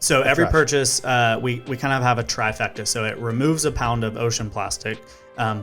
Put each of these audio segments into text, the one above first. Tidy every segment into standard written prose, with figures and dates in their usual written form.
So every purchase, we kind of have a trifecta. So it removes a pound of ocean plastic,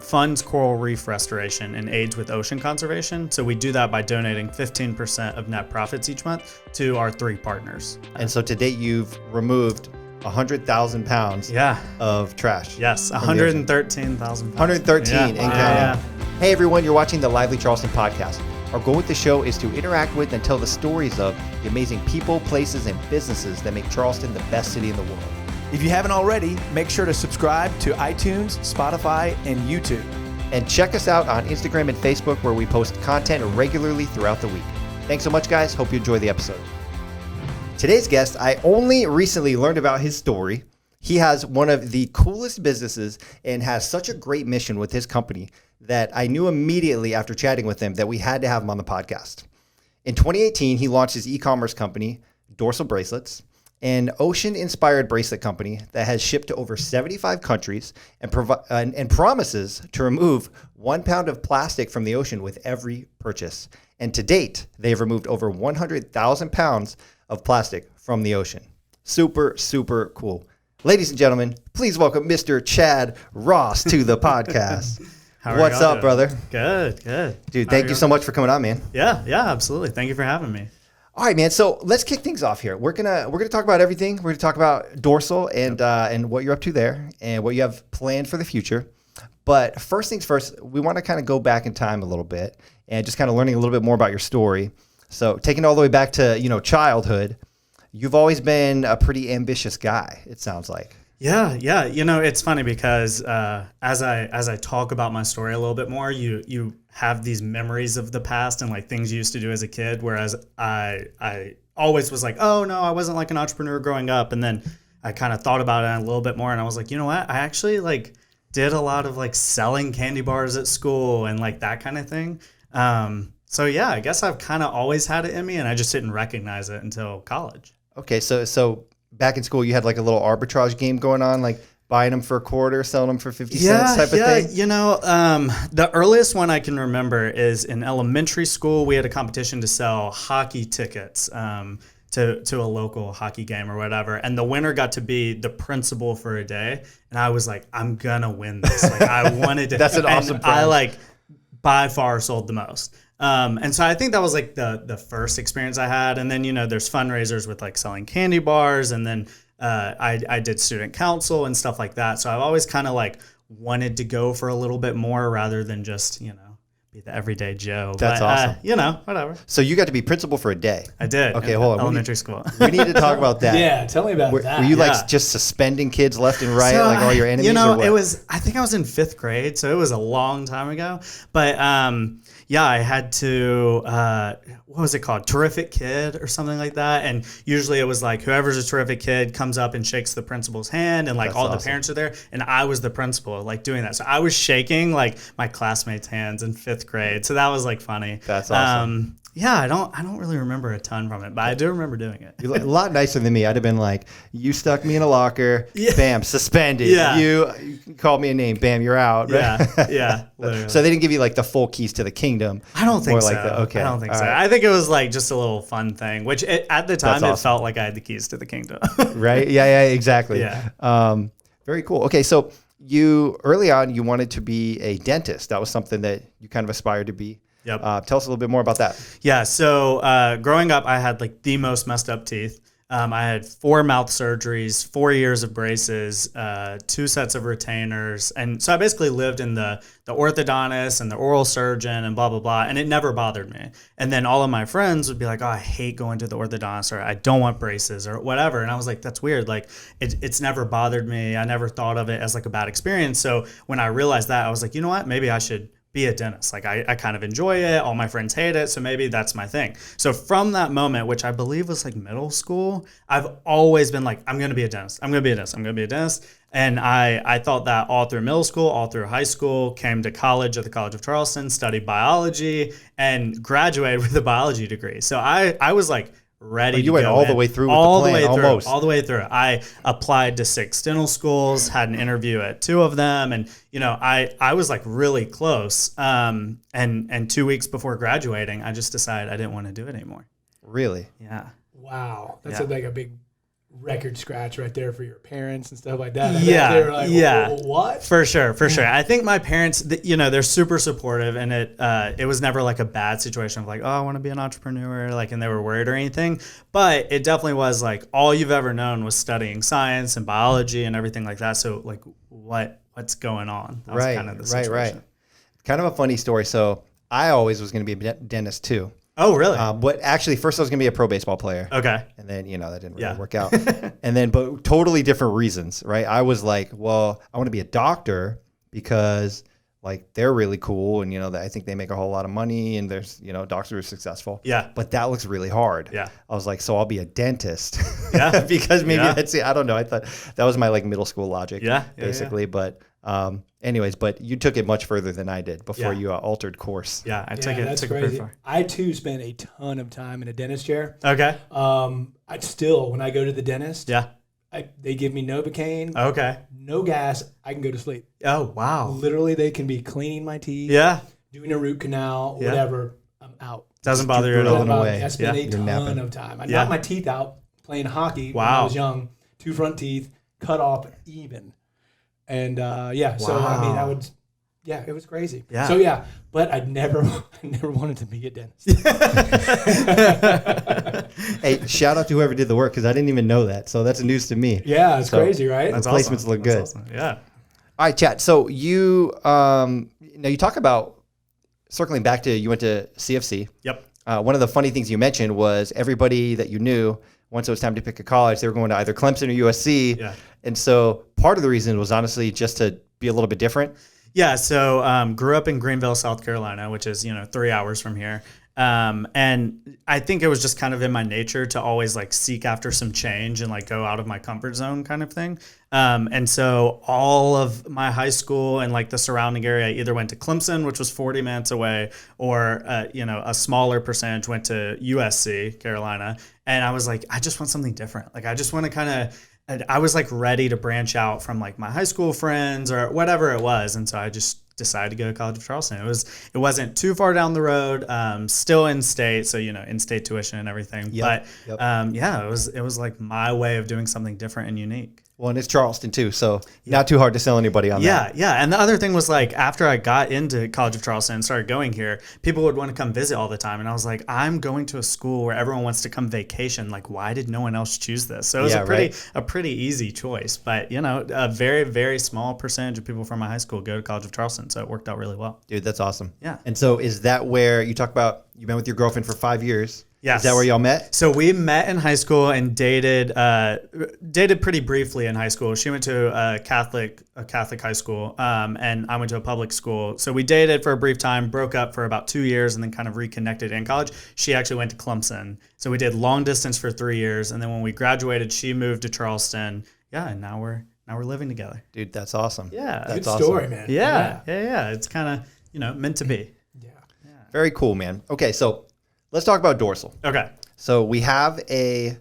funds coral reef restoration, and aids with ocean conservation. So we do that by donating 15% of net profits each month to our 3 partners. And so to date, you've removed 100,000 pounds of trash. Yes, 113,000 pounds. 113 and counting. Hey everyone, you're watching the Lively Charleston Podcast. Our goal with the show is to interact with and tell the stories of the amazing people, places, and businesses that make Charleston the best city in the world. If you haven't already, make sure to subscribe to iTunes, Spotify, and YouTube. And check us out on Instagram and Facebook, where we post content regularly throughout the week. Thanks so much, guys. Hope you enjoy the episode. Today's guest, I only recently learned about his story. He has one of the coolest businesses and has such a great mission with his company that I knew immediately after chatting with him that we had to have him on the podcast. In 2018, he launched his e-commerce company, Dorsal Bracelets, an ocean-inspired bracelet company that has shipped to over 75 countries and promises to remove 1 pound of plastic from the ocean with every purchase. And to date, they've removed over 100,000 pounds of plastic from the ocean. Super, super cool. Ladies and gentlemen, please welcome Mr. Chad Ross to the podcast. What's up, brother? Good. Dude, thank you so much for coming on, man. Yeah, absolutely. Thank you for having me. All right, man. So let's kick things off here. We're gonna talk about everything. We're gonna talk about Dorsal and what you're up to there and what you have planned for the future. But first things first, we want to kind of go back in time a little bit and just kind of learning a little bit more about your story. So taking it all the way back to childhood, you've always been a pretty ambitious guy, it sounds like. Yeah. It's funny because as I talk about my story a little bit more, you have these memories of the past and like things you used to do as a kid, whereas I always was like, oh no, I wasn't like an entrepreneur growing up. And then I kind of thought about it a little bit more and I was like, you know what? I actually like did a lot of like selling candy bars at school and like that kind of thing. So yeah, I guess I've kind of always had it in me and I just didn't recognize it until college. Okay, so back in school, you had like a little arbitrage game going on, like buying them for a quarter, selling them for 50 cents type of thing? The earliest one I can remember is in elementary school. We had a competition to sell hockey tickets to a local hockey game or whatever. And the winner got to be the principal for a day. And I was like, I'm going to win this. Like I wanted to. That's an awesome prize. I like by far sold the most. And so I think that was like the first experience I had. And then, there's fundraisers with like selling candy bars. And then I did student council and stuff like that. So I've always kind of like wanted to go for a little bit more rather than just, be the everyday Joe. That's awesome. Whatever. So you got to be principal for a day. I did. Okay, hold on. Elementary school. We need to talk about that. Yeah, tell me about that. Were you like just suspending kids left and right, like all your enemies? I think I was in 5th grade, so it was a long time ago. But I had to, what was it called? Terrific Kid or something like that. And usually it was like whoever's a terrific kid comes up and shakes the principal's hand and like all the parents are there. And I was the principal like doing that. So I was shaking like my classmates' hands in 5th grade. So that was like funny. That's awesome. I don't really remember a ton from it, but I do remember doing it. You're a lot nicer than me. I'd have been like, you stuck me in a locker, bam, suspended. Yeah. You called me a name, bam, you're out. Right? Yeah. Literally. So they didn't give you like the full keys to the kingdom. I don't think so. Like okay. I don't think All so. right. I think it was like just a little fun thing, which at the time it felt like I had the keys to the kingdom. Right? Yeah, exactly. Yeah. Very cool. Okay, so early on, you wanted to be a dentist. That was something that you kind of aspired to be. Yep. Tell us a little bit more about that. Yeah. So growing up, I had like the most messed up teeth. I had 4 mouth surgeries, 4 years of braces, 2 sets of retainers. And so I basically lived in the orthodontist and the oral surgeon and blah, blah, blah. And it never bothered me. And then all of my friends would be like, oh, I hate going to the orthodontist or I don't want braces or whatever. And I was like, that's weird. Like it's never bothered me. I never thought of it as like a bad experience. So when I realized that, I was like, you know what, maybe I should be a dentist. Like I kind of enjoy it. All my friends hate it. So maybe that's my thing. So from that moment, which I believe was like middle school, I've always been like, I'm going to be a dentist. I'm going to be a dentist. I'm going to be a dentist. And I thought that all through middle school, all through high school, came to college at the College of Charleston, studied biology and graduated with a biology degree. So I was like, ready. You went all the way through with the plan, almost. All the way through. I applied to 6 dental schools, had an interview at 2 of them, and I was like really close. And 2 weeks before graduating, I just decided I didn't want to do it anymore. Really? Yeah. Wow, that's like a big record scratch right there for your parents and stuff like that. Yeah, They're like, yeah. What? For sure. I think my parents, they're super supportive, and it was never like a bad situation of like, oh, I want to be an entrepreneur, like, and they were worried or anything. But it definitely was like all you've ever known was studying science and biology and everything like that. So like, what's going on? That was kind of the situation. Right. Kind of a funny story. So I always was going to be a dentist too. Oh, really? But actually, first I was going to be a pro baseball player. Okay. And then, that didn't really work out. And then, but totally different reasons, right? I was like, well, I want to be a doctor because like they're really cool. And, I think they make a whole lot of money and there's, doctors are successful. Yeah. But that looks really hard. Yeah. I was like, so I'll be a dentist. Yeah. Because maybe that's it. I don't know. I thought that was my like middle school logic. Yeah. Basically. But anyways, but you took it much further than I did before you altered course. Yeah, I took that's it crazy. pretty far. I too spent a ton of time in a dentist chair. Okay. I still, when I go to the dentist, Yeah. they give me Novocaine, Okay. no gas, I can go to sleep. Oh, wow. Literally, they can be cleaning my teeth, Yeah. doing a root canal, Yeah. whatever. I'm out. Doesn't bother you at all. away. I spent a You're ton napping. of time. I knocked my teeth out playing hockey when I Wow. was young. 2 front teeth, cut off even. And so I mean, it was crazy. Yeah. So but I never wanted to be a dentist. Hey, shout out to whoever did the work because I didn't even know that. So that's news to me. Yeah, it's crazy, right? That's Placements awesome. look That's good. awesome. Yeah. All right, Chad. So you you talk about circling back to you went to CFC. Yep. One of the funny things you mentioned was everybody that you knew, once it was time to pick a college, they were going to either Clemson or USC. Yeah. And so part of the reason was honestly just to be a little bit different. Yeah, so grew up in Greenville, South Carolina, which is 3 hours from here, and I think it was just kind of in my nature to always like seek after some change and like go out of my comfort zone kind of thing. And so all of my high school and like the surrounding area, I either went to Clemson, which was 40 minutes away, or a smaller percentage went to USC, Carolina, and I was like, I just want something different. Like I just want to kind of. I was like ready to branch out from like my high school friends or whatever it was. And so I just decided to go to College of Charleston. It wasn't too far down the road, still in state. So, in-state tuition and everything. Yep. But it was like my way of doing something different and unique. Well, and it's Charleston too, so not too hard to sell anybody on that. Yeah. And the other thing was like after I got into College of Charleston and started going here, people would want to come visit all the time. And I was like, I'm going to a school where everyone wants to come vacation. Like, why did no one else choose this? So it was a pretty easy choice. But, a very, very small percentage of people from my high school go to College of Charleston. So it worked out really well. Dude, that's awesome. Yeah. And so is that where you talk about you've been with your girlfriend for 5 years? Yes. Is that where y'all met? So we met in high school and dated pretty briefly in high school. She went to a Catholic high school, and I went to a public school. So we dated for a brief time, broke up for about 2 years, and then kind of reconnected in college. She actually went to Clemson. So we did long distance for 3 years, and then when we graduated, she moved to Charleston. Yeah, and now we're living together. Dude, that's awesome. Yeah. That's Good awesome. story, man. Yeah. It's kind of meant to be. Yeah. Very cool, man. Okay, so let's talk about Dorsal. Okay. So we have a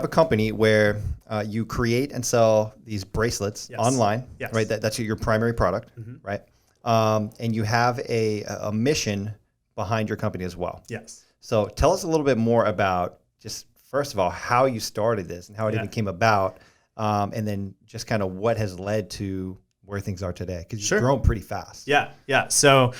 company where you create and sell these bracelets online, Yes. right? That's your primary product, right? And you have a mission behind your company as well. Yes. So tell us a little bit more about just first of all how you started this and how it even came about, and then just kind of what has led to where things are today, because you've grown pretty fast. Yeah. So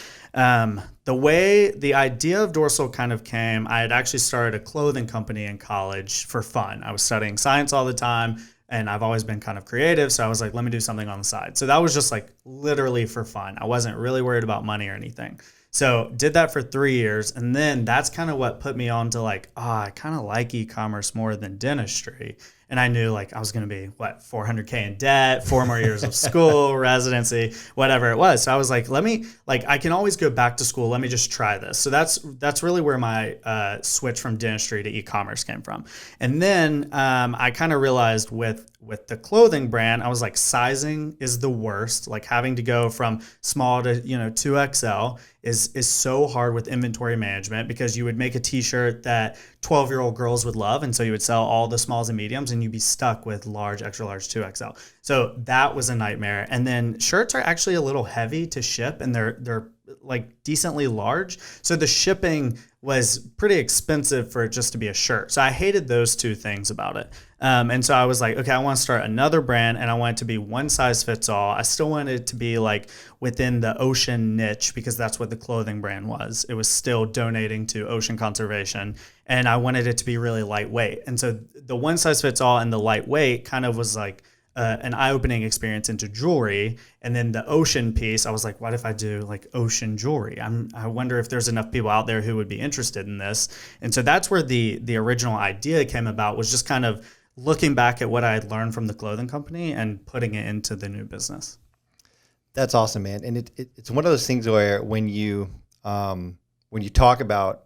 the idea of Dorsal kind of came, I had actually started a clothing company in college for fun. I was studying science all the time, and I've always been kind of creative. So I was like, let me do something on the side. So that was just like literally for fun. I wasn't really worried about money or anything. So did that for 3 years. And then that's kind of what put me on to like, I kind of like e-commerce more than dentistry. And I knew like I was going to be $400K in debt, 4 more years of school, residency, whatever it was. So I was like, I can always go back to school. Let me just try this. So that's really where my switch from dentistry to e-commerce came from. And then I kind of realized with the clothing brand, I was like, sizing is the worst. Like having to go from small to 2XL is so hard with inventory management, because you would make a t-shirt that 12-year-old girls would love, and so you would sell all the smalls and mediums, and you'd be stuck with large, extra large, 2XL. So that was a nightmare. And then shirts are actually a little heavy to ship, and they're like decently large. So the shipping was pretty expensive for it just to be a shirt. So I hated those two things about it. And so I was like, okay, I want to start another brand, and I want it to be one size fits all. I still wanted it to be like within the ocean niche, because that's what the clothing brand was. It was still donating to ocean conservation, and I wanted it to be really lightweight. And so the one size fits all and the lightweight kind of was like an eye-opening experience into jewelry. And then the ocean piece, I was like, what if I do like ocean jewelry? I wonder if there's enough people out there who would be interested in this. And so that's where the original idea came about, was just kind of looking back at what I had learned from the clothing company and putting it into the new business. That's awesome, man. And it's one of those things where when you talk about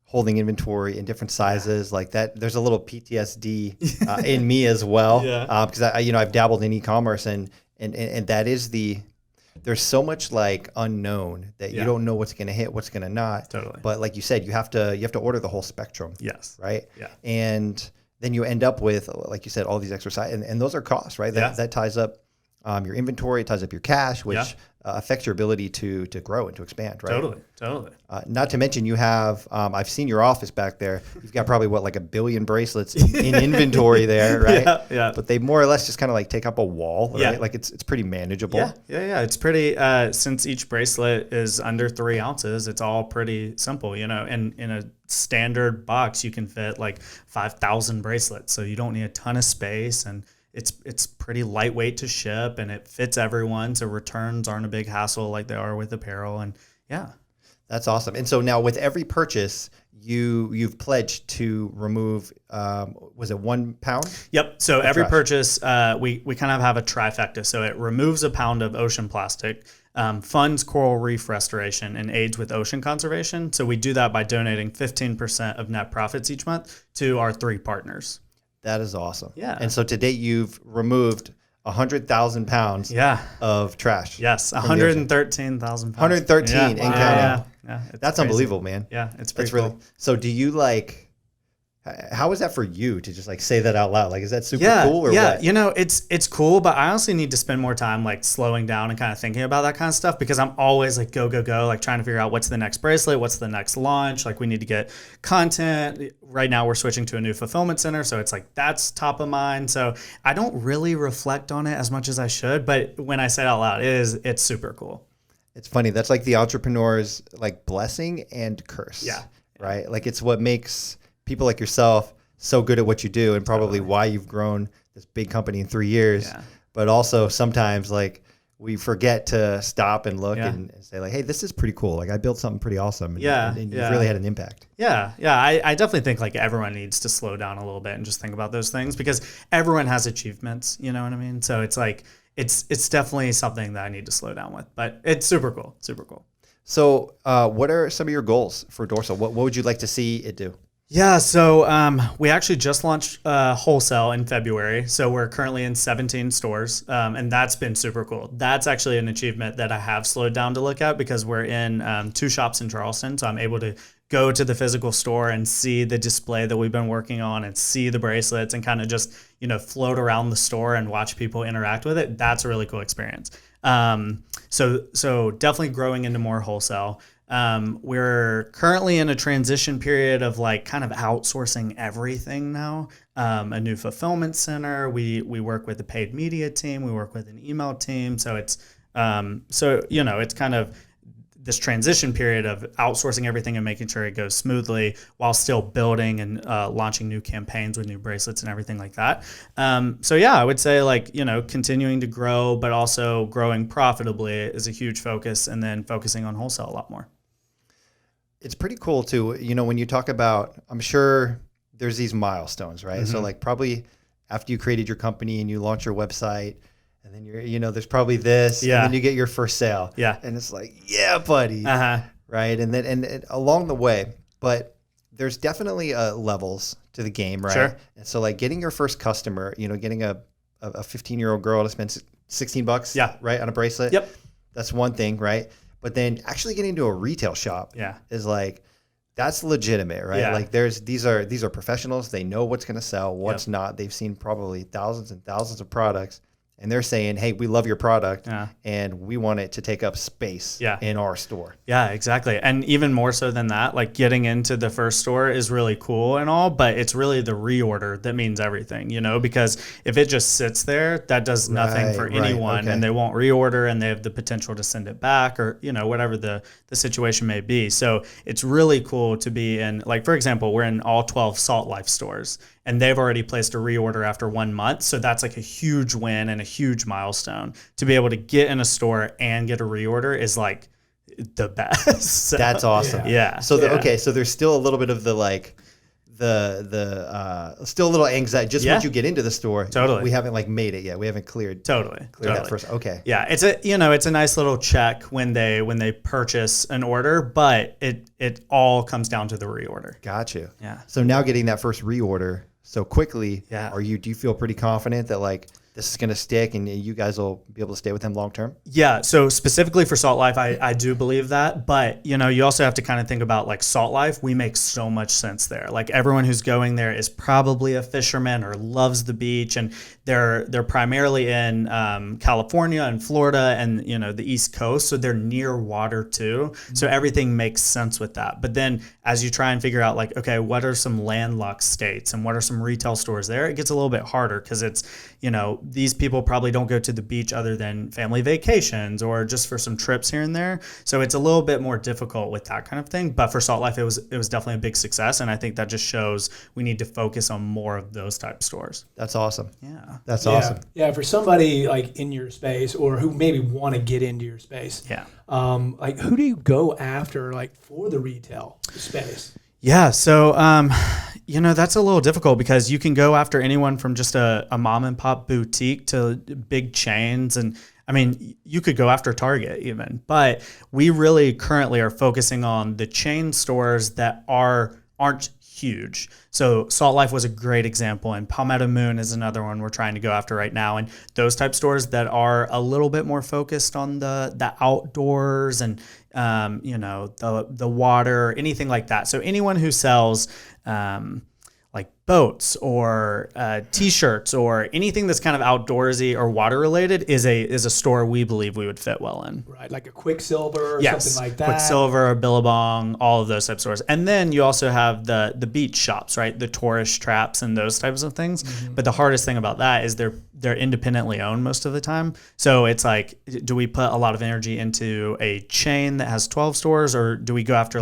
holding inventory in different sizes like that, there's a little PTSD in me as well. Because I've dabbled in e-commerce, and that is there's so much like unknown that you don't know what's going to hit, what's going to not. Totally. But like you said, you have to order the whole spectrum. Yes. Right. Yeah. And then you end up with, like you said, all these extra sizes, and those are costs, right? That ties up your inventory, it ties up your cash, which affects your ability to grow and to expand, right? Totally. Not to mention you have, I've seen your office back there. You've got probably like 1 billion bracelets in inventory there, right? Yeah. But they more or less just kind of like take up a wall, right? Yeah. Like it's pretty manageable. Yeah. It's pretty, since each bracelet is under 3 ounces, it's all pretty simple, in a standard box, you can fit like 5,000 bracelets. So you don't need a ton of space, and it's pretty lightweight to ship, and it fits everyone. So returns aren't a big hassle like they are with apparel. And that's awesome. And so now with every purchase, you've pledged to remove, was it 1 pound? Yep. So every trash. purchase, we kind of have a trifecta. So it removes 1 pound of ocean plastic, funds coral reef restoration, and aids with ocean conservation. So we do that by donating 15% of net profits each month to our 3 partners. That is awesome. Yeah. And so to date, you've removed 100,000 pounds of trash. Yes, 113,000 pounds. 113 and counting. Yeah, that's crazy. unbelievable, man. Yeah, it's pretty That's cool. really. So do you like? How is that for you to just like say that out loud? Like, is that super cool or what? It's cool, but I honestly need to spend more time like slowing down and kind of thinking about that kind of stuff, because I'm always like go, like trying to figure out what's the next bracelet, what's the next launch. Like we need to get content. Right now we're switching to a new fulfillment center, so it's like that's top of mind. So I don't really reflect on it as much as I should, but when I say it out loud, it's super cool. It's funny. That's like the entrepreneur's like blessing and curse. Yeah. Right. Like it's what makes people like yourself so good at what you do, and probably why you've grown this big company in 3 years. Yeah. But also sometimes like we forget to stop and look and say like, hey, this is pretty cool. Like I built something pretty awesome. And you've really had an impact. Yeah. I definitely think like everyone needs to slow down a little bit and just think about those things, because everyone has achievements, you know what I mean? So it's like, it's definitely something that I need to slow down with, but it's super cool. So what are some of your goals for Dorsal? What would you like to see it do? Yeah, so we actually just launched wholesale in February. So we're currently in 17 stores, and that's been super cool. That's actually an achievement that I have slowed down to look at, because we're in 2 shops in Charleston. So I'm able to go to the physical store and see the display that we've been working on and see the bracelets and kind of just, float around the store and watch people interact with it. That's a really cool experience. So definitely growing into more wholesale. We're currently in a transition period of like kind of outsourcing everything now. A new fulfillment center. We work with a paid media team. We work with an email team. So it's it's kind of this transition period of outsourcing everything and making sure it goes smoothly while still building and launching new campaigns with new bracelets and everything like that. I would say like, continuing to grow, but also growing profitably is a huge focus, and then focusing on wholesale a lot more. It's pretty cool too. When you talk about, I'm sure there's these milestones, right? Mm-hmm. So like probably after you created your company and you launch your website, and then there's probably this, and then you get your first sale. Yeah. And it's like, yeah, buddy. Uh-huh. Right. And then, and along the way, but there's definitely levels to the game, right? Sure. And so like getting your first customer, getting a 15-year-old girl to spend $16, right, on a bracelet. Yep. That's one thing, right? But then actually getting into a retail shop is like, that's legitimate, right? Yeah. Like these are professionals. They know what's going to sell, what's not. They've seen probably thousands and thousands of products, and they're saying, hey, we love your product Yeah. and we want it to take up space Yeah. in our store. Yeah, exactly. And even more so than that, like getting into the first store is really cool and all, but it's really the reorder that means everything, because if it just sits there, that does nothing for Right, anyone, okay. and they won't reorder, and they have the potential to send it back, or, whatever the situation may be. So it's really cool to be in, like, for example, we're in all 12 Salt Life stores, and they've already placed a reorder after 1 month. So that's like a huge win and a huge milestone. To be able to get in a store and get a reorder is like the best. So, That's awesome. yeah. So yeah. okay, so there's still a little bit of the still a little anxiety just once you get into the store. Totally. We haven't made it yet. We haven't cleared Totally. that first. Okay. Yeah, it's a nice little check when they purchase an order, but it all comes down to the reorder. Got you. Yeah. So now getting that first reorder so quickly, Yeah. do you feel pretty confident that this is going to stick and you guys will be able to stay with them long term? Yeah, so specifically for Salt Life, I do believe that, but you also have to kind of think about Salt Life. We make so much sense there. Like everyone who's going there is probably a fisherman or loves the beach, and they're primarily in California and Florida and the East Coast, so they're near water too. So everything makes sense with that. But then as you try and figure out okay, what are some landlocked states and what are some retail stores there, it gets a little bit harder because it's these people probably don't go to the beach other than family vacations or just for some trips here and there. So it's a little bit more difficult with that kind of thing. But for Salt Life, it was definitely a big success. And I think that just shows we need to focus on more of those type stores. That's awesome. Yeah. That's awesome. Yeah, for somebody in your space or who maybe want to get into your space. Yeah. Who do you go after for the retail space? Yeah, so that's a little difficult because you can go after anyone from just a mom and pop boutique to big chains, and I mean you could go after Target even, but we really currently are focusing on the chain stores that aren't huge. So Salt Life was a great example, and Palmetto Moon is another one we're trying to go after right now, and those type stores that are a little bit more focused on the outdoors and the water, anything like that. So anyone who sells boats or t-shirts or anything that's kind of outdoorsy or water related is a store we believe we would fit well in. Right, like a Quicksilver or something like that. Quicksilver, Billabong, all of those type of stores. And then you also have the beach shops, right? The tourist traps and those types of things. Mm-hmm. But the hardest thing about that is they're independently owned most of the time. So it's do we put a lot of energy into a chain that has 12 stores, or do we go after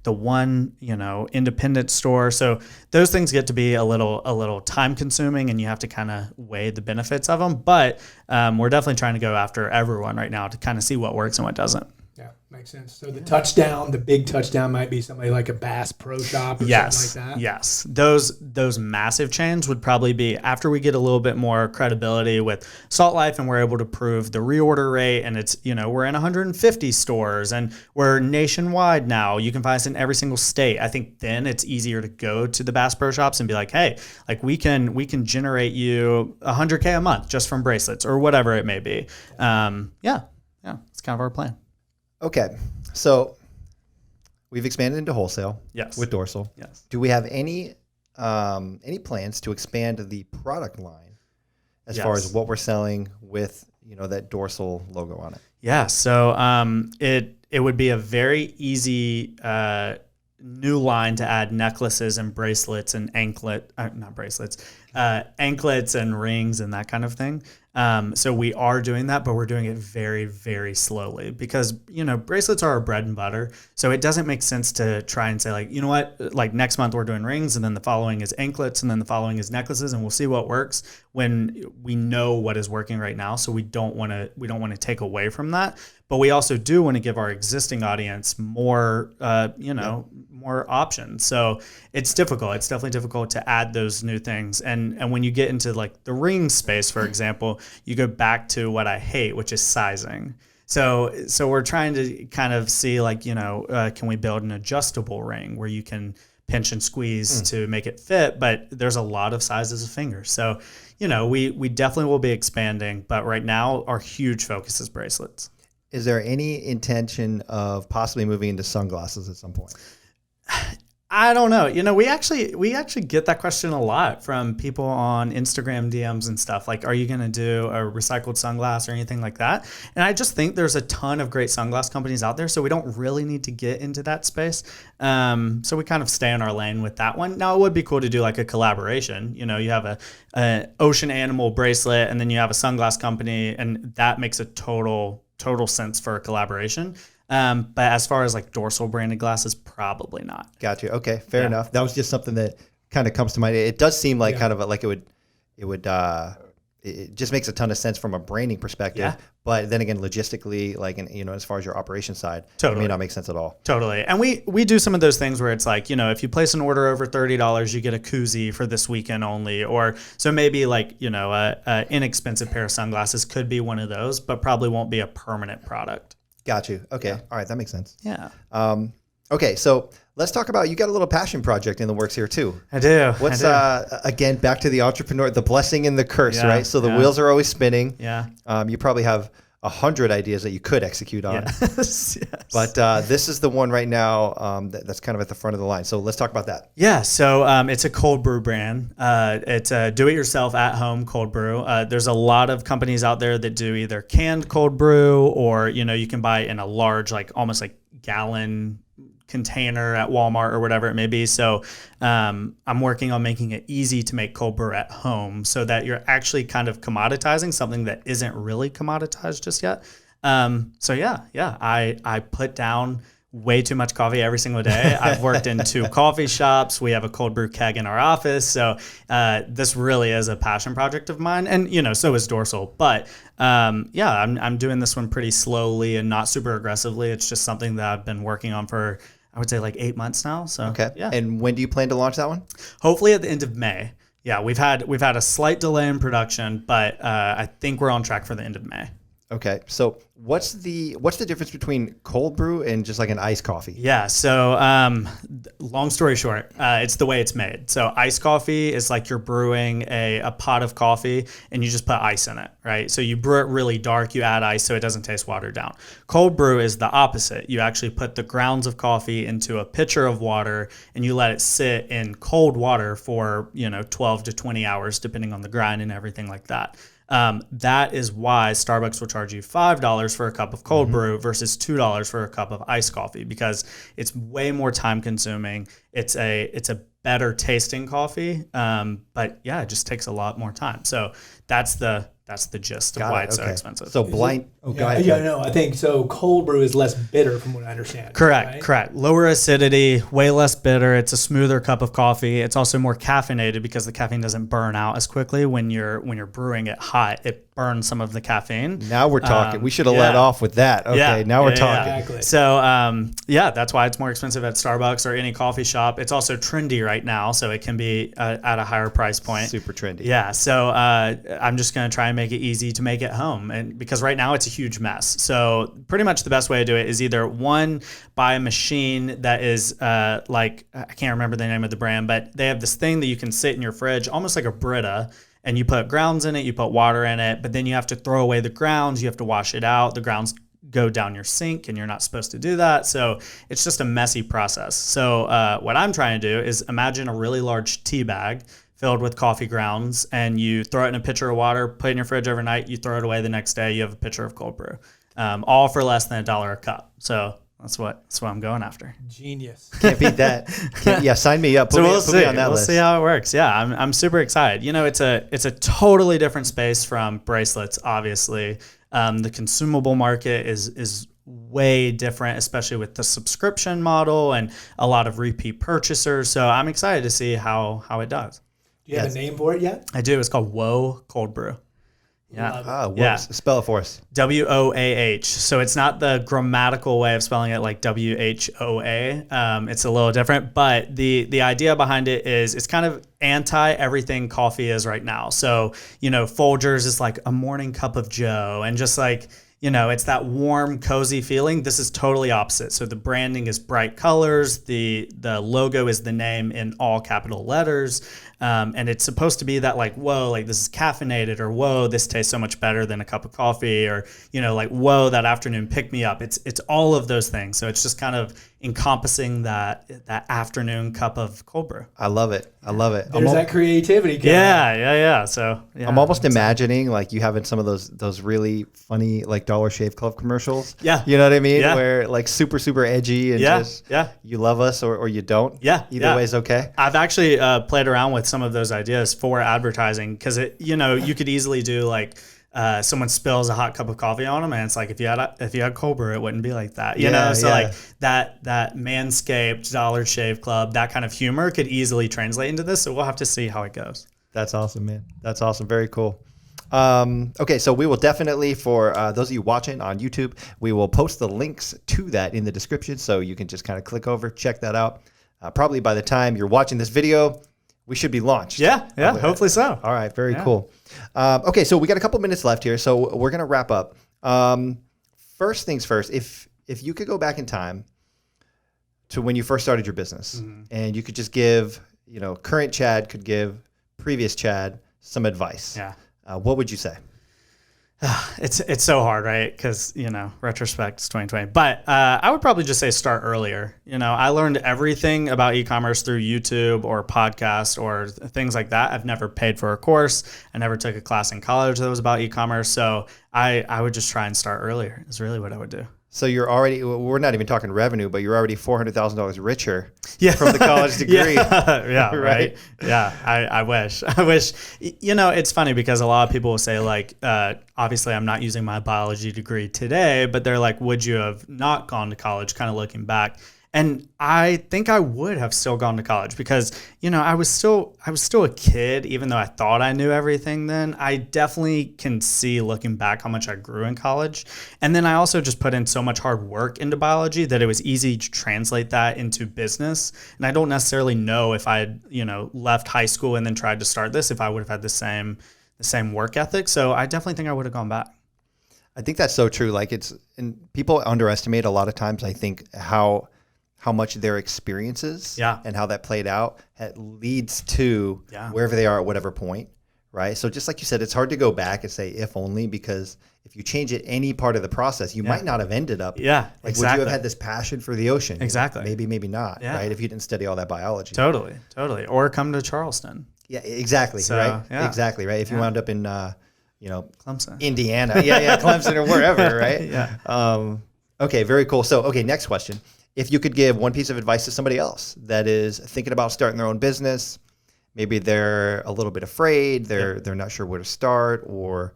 the one, independent store? So those things get to be a little time consuming, and you have to kind of weigh the benefits of them. But we're definitely trying to go after everyone right now to kind of see what works and what doesn't. Yeah, makes sense. So the big touchdown might be somebody like a Bass Pro Shop or something like that. Yes. Those massive chains would probably be after we get a little bit more credibility with Salt Life and we're able to prove the reorder rate, and it's, we're in 150 stores and we're nationwide now. You can find us in every single state. I think then it's easier to go to the Bass Pro Shops and be like, hey, we can generate you $100K a month just from bracelets or whatever it may be. Yeah, it's kind of our plan. Okay, so we've expanded into wholesale. Yes. With Dorsal. Yes. Do we have any plans to expand the product line as far as what we're selling with that Dorsal logo on it? Yeah. So it would be a very easy new line to add necklaces and bracelets and anklets and rings and that kind of thing. So we are doing that, but we're doing it very, very slowly because, bracelets are our bread and butter. So it doesn't make sense to try and say next month we're doing rings and then the following is anklets and then the following is necklaces and we'll see what works when we know what is working right now. So we don't want to take away from that, but we also do want to give our existing audience more, more options. So it's difficult. It's definitely difficult to add those new things. And when you get into the ring space, for example, you go back to what I hate, which is sizing. So we're trying to kind of see can we build an adjustable ring where you can pinch and squeeze to make it fit, but there's a lot of sizes of fingers. So, we definitely will be expanding, but right now our huge focus is bracelets. Is there any intention of possibly moving into sunglasses at some point? I don't know. We actually get that question a lot from people on Instagram DMs and stuff. Like, are you going to do a recycled sunglass or anything like that? And I just think there's a ton of great sunglass companies out there, so we don't really need to get into that space. So we kind of stay in our lane with that one. Now, it would be cool to do like a collaboration. You have a ocean animal bracelet, and then you have a sunglass company, and that makes a total sense for a collaboration. But as far as like Dorsal branded glasses, probably not. Got you. Okay, fair enough. That was just something that kind of comes to mind. It does seem like kind of like it just makes a ton of sense from a branding perspective. Yeah. But then again, logistically, like, as far as your operation side, it may not make sense at all. Totally. And we do some of those things where it's like, if you place an order over $30, you get a koozie for this weekend only. Or so maybe like, a inexpensive pair of sunglasses could be one of those, but probably won't be a permanent product. Got you. Okay. Yeah. All right. That makes sense. Yeah. Okay. So let's talk about, you got a little passion project in the works here too. I do. What's, again, back to the entrepreneur, the blessing and the curse, right? So the wheels are always spinning. Yeah. You probably have 100 ideas that you could execute on. Yes. But this is the one right now that's kind of at the front of the line. So let's talk about that. Yeah. So it's a cold brew brand. It's a do-it-yourself at-home cold brew. There's a lot of companies out there that do either canned cold brew or, you can buy in a large, like almost like gallon container at Walmart or whatever it may be. So I'm working on making it easy to make cold brew at home so that you're actually kind of commoditizing something that isn't really commoditized just yet. I put down way too much coffee every single day. I've worked in 2 coffee shops. We have a cold brew keg in our office. So this really is a passion project of mine. And, so is Dorsal. But I'm doing this one pretty slowly and not super aggressively. It's just something that I've been working on for, I would say, like 8 months now. So okay. Yeah. And when do you plan to launch that one? Hopefully at the end of May. Yeah, we've had a slight delay in production, but I think we're on track for the end of May. Okay. So what's the difference between cold brew and just like an iced coffee? Yeah. So long story short, it's the way it's made. So iced coffee is like you're brewing a pot of coffee and you just put ice in it, right? So you brew it really dark, you add ice so it doesn't taste watered down. Cold brew is the opposite. You actually put the grounds of coffee into a pitcher of water and you let it sit in cold water for, 12 to 20 hours, depending on the grind and everything like that. That is why Starbucks will charge you $5 for a cup of cold brew versus $2 for a cup of iced coffee, because it's way more time consuming. It's a better tasting coffee. But yeah, it just takes a lot more time. So that's the gist of why it's so expensive. So blind. Go ahead. Yeah, no, I think so. Cold brew is less bitter from what I understand. Correct. Lower acidity, way less bitter. It's a smoother cup of coffee. It's also more caffeinated because the caffeine doesn't burn out as quickly when you're brewing it hot. It burns some of the caffeine. Now we're talking. We should have let off with that. Okay, now we're talking. Exactly. So that's why it's more expensive at Starbucks or any coffee shop. It's also trendy right now, so it can be at a higher price point. Super trendy. Yeah. So I'm just going to try and make it easy to make at home, and because right now it's a huge mess. So pretty much the best way to do it is either one, buy a machine that is like, I can't remember the name of the brand, but they have this thing that you can sit in your fridge, almost like a Brita, and you put grounds in it, you put water in it, but then you have to throw away the grounds, you have to wash it out. The grounds go down your sink and you're not supposed to do that. So it's just a messy process. So what I'm trying to do is imagine a really large tea bag filled with coffee grounds, and you throw it in a pitcher of water, put it in your fridge overnight, you throw it away the next day, you have a pitcher of cold brew, all for less than $1 a cup. So that's what I'm going after. Genius. Can't beat that. Sign me up. Put me on that list. We'll see how it works. Yeah, I'm super excited. It's a totally different space from bracelets, obviously. The consumable market is way different, especially with the subscription model and a lot of repeat purchasers. So I'm excited to see how it does. Do you have a name for it yet? I do. It's called Whoa Cold Brew. Yeah. Spell it for us. WOAH. So it's not the grammatical way of spelling it like WHOA. It's a little different, but the idea behind it is it's kind of anti everything coffee is right now. So, Folgers is like a morning cup of joe, and just like, it's that warm, cozy feeling. This is totally opposite. So the branding is bright colors. The logo is the name in all capital letters. And it's supposed to be that like, whoa, like this is caffeinated, or whoa, this tastes so much better than a cup of coffee, or, like, whoa, that afternoon pick me up. It's all of those things. So it's just kind of encompassing that afternoon cup of cold brew. I love it. There's that creativity. Yeah. So yeah, I'm almost imagining like you having some of those really funny like Dollar Shave Club commercials. Yeah. You know what I mean? Yeah. Where like super, super edgy and just you love us or you don't. Yeah. Either way is okay. I've actually played around with some of those ideas for advertising, because you could easily do like someone spills a hot cup of coffee on them, and it's like if you had cold brew, it wouldn't be like that, So like that Manscaped, Dollar Shave Club, that kind of humor could easily translate into this. So we'll have to see how it goes. That's awesome, man. That's awesome. Very cool. Okay, so we will definitely, for those of you watching on YouTube, we will post the links to that in the description, so you can just kind of click over, check that out. Probably by the time you're watching this video, we should be launched. Yeah, hopefully so. All right, very cool. Okay, so we got a couple minutes left here, so we're gonna wrap up. First things first, if you could go back in time to when you first started your business, and you could just give, current Chad could give previous Chad some advice. Yeah. What would you say? It's so hard, right? Because, retrospect is 2020. But I would probably just say start earlier. I learned everything about e-commerce through YouTube or podcasts or things like that. I've never paid for a course. I never took a class in college that was about e-commerce. So I would just try and start earlier is really what I would do. So we're not even talking revenue, but you're already $400,000 richer from the college degree. Yeah, right. Yeah, I wish. It's funny because a lot of people will say like, obviously I'm not using my biology degree today, but they're like, would you have not gone to college, kind of looking back? And I think I would have still gone to college because, I was still a kid, even though I thought I knew everything then. I definitely can see looking back how much I grew in college. And then I also just put in so much hard work into biology that it was easy to translate that into business. And I don't necessarily know if I had, left high school and then tried to start this, if I would have had the same work ethic. So I definitely think I would have gone back. I think that's so true. Like and people underestimate a lot of times, I think, how much their experiences and how that played out leads to wherever they are at whatever point, right? So just like you said, it's hard to go back and say if only, because if you change it any part of the process, you might not have ended up. Yeah, like, exactly. Would you have had this passion for the ocean? Exactly. Maybe not, right? If you didn't study all that biology. Totally. Or come to Charleston. Yeah, exactly, right? Yeah. Exactly, right? If you wound up in, Clemson, Indiana. Clemson or wherever, right? Okay, very cool. So, next question. If you could give one piece of advice to somebody else that is thinking about starting their own business, maybe they're a little bit afraid, they're not sure where to start, or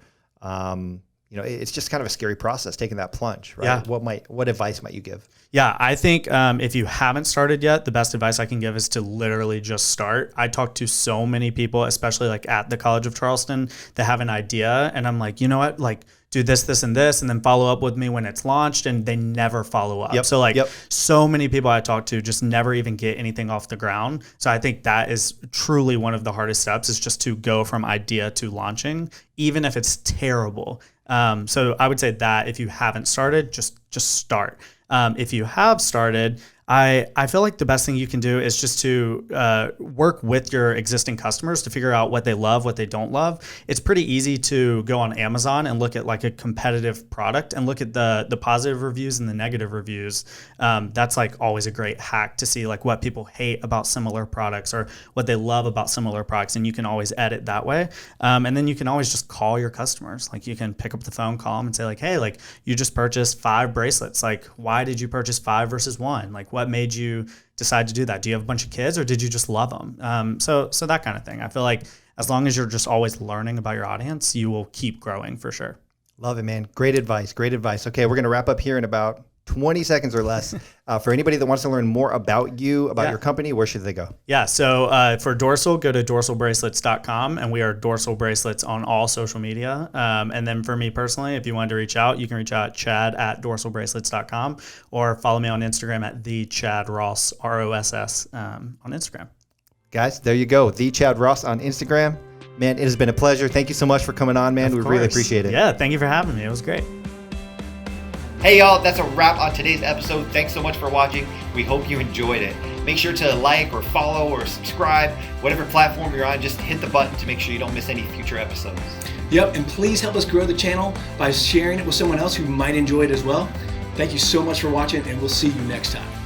it's just kind of a scary process taking that plunge, right? Yeah. What advice might you give? Yeah, I think if you haven't started yet, the best advice I can give is to literally just start. I talk to so many people, especially like at the College of Charleston, that have an idea, and I'm like, you know what, like, do this, and this, and then follow up with me when it's launched, and they never follow up. So many people I talk to just never even get anything off the ground. So I think that is truly one of the hardest steps, is just to go from idea to launching, even if it's terrible. So I would say that if you haven't started, just start. If you have started, I feel like the best thing you can do is just to work with your existing customers to figure out what they love, what they don't love. It's pretty easy to go on Amazon and look at like a competitive product and look at the positive reviews and the negative reviews. That's like always a great hack to see like what people hate about similar products or what they love about similar products. And you can always edit that way. And then you can always just call your customers. Like you can pick up the phone, call them and say like, hey, like you just purchased 5 bracelets. Like, why did you purchase 5 versus 1? Like, what made you decide to do that? Do you have a bunch of kids or did you just love them? So that kind of thing. I feel like as long as you're just always learning about your audience, you will keep growing for sure. Love it, man. Great advice. Okay, we're going to wrap up here in about 20 seconds or less. For anybody that wants to learn more about you, about your company, where should they go? Yeah, so for Dorsal, go to dorsalbracelets.com, and we are Dorsal Bracelets on all social media. And then for me personally, if you wanted to reach out, you can reach out at chad@dorsalbracelets.com or follow me on Instagram at @thechadross, ROSS, on Instagram. Guys, there you go. The Chad Ross on Instagram. Man, it has been a pleasure. Thank you so much for coming on, man. We really appreciate it. Yeah, thank you for having me. It was great. Hey y'all, that's a wrap on today's episode. Thanks so much for watching. We hope you enjoyed it. Make sure to like or follow or subscribe, whatever platform you're on, just hit the button to make sure you don't miss any future episodes. Yep, and please help us grow the channel by sharing it with someone else who might enjoy it as well. Thank you so much for watching, and we'll see you next time.